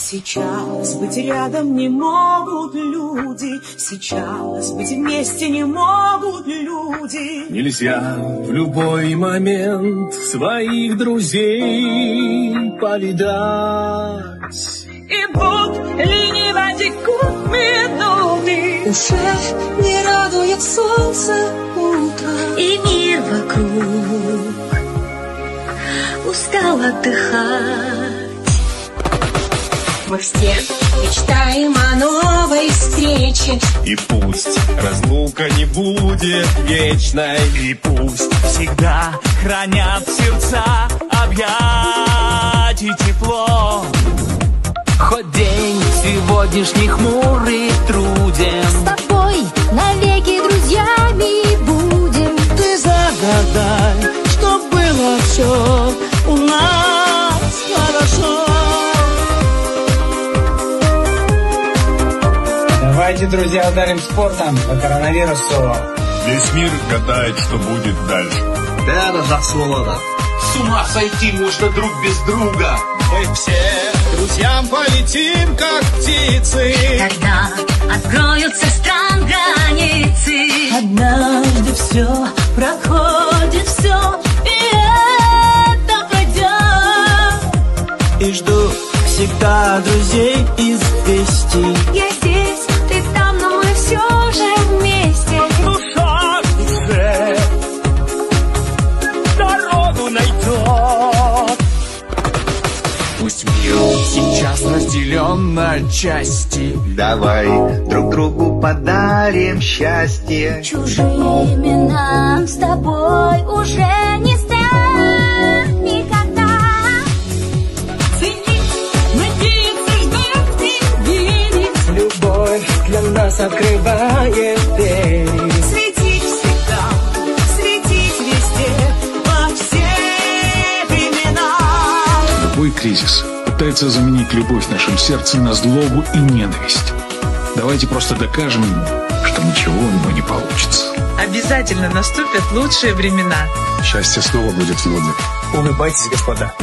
Сейчас быть рядом не могут люди, сейчас быть вместе не могут люди. Нельзя в любой момент своих друзей повидать. И вот лениво текут минуты, уже не радует солнце утро, и мир вокруг устал отдыхать. Мы все мечтаем о новой встрече, И пусть разлука не будет вечной, и пусть всегда хранят сердца объятий тепло. Хоть день сегодняшний хмурый труден, С тобой навеки друзьями будем. ты загадай, чтоб было все у нас хорошо. Давайте, друзья, ударим спортом по коронавирусу. весь мир гадает, что будет дальше. С ума сойти можно друг без друга. Мы все друзьям полетим, как птицы. Когда откроются стран границы, Однажды все проходит, все, и это пройдет. И жду всегда друзей известий. я здесь, ты там, но мы все же вместе. Душа к душе дорогу найдет. Пусть мир сейчас разделен на части. Давай друг другу подарим счастье. Чужими нам с тобой уже не стать никогда. Ценить, надеяться, ждать и верить. Любовь для нас открывает двери. Светить всегда, светить везде, во все времена. Любой кризис пытается заменить любовь в нашем сердце на злобу и ненависть. Давайте просто докажем ему, что ничего у него не получится. Обязательно наступят лучшие времена. Счастье снова будет в лоне. Улыбайтесь, господа.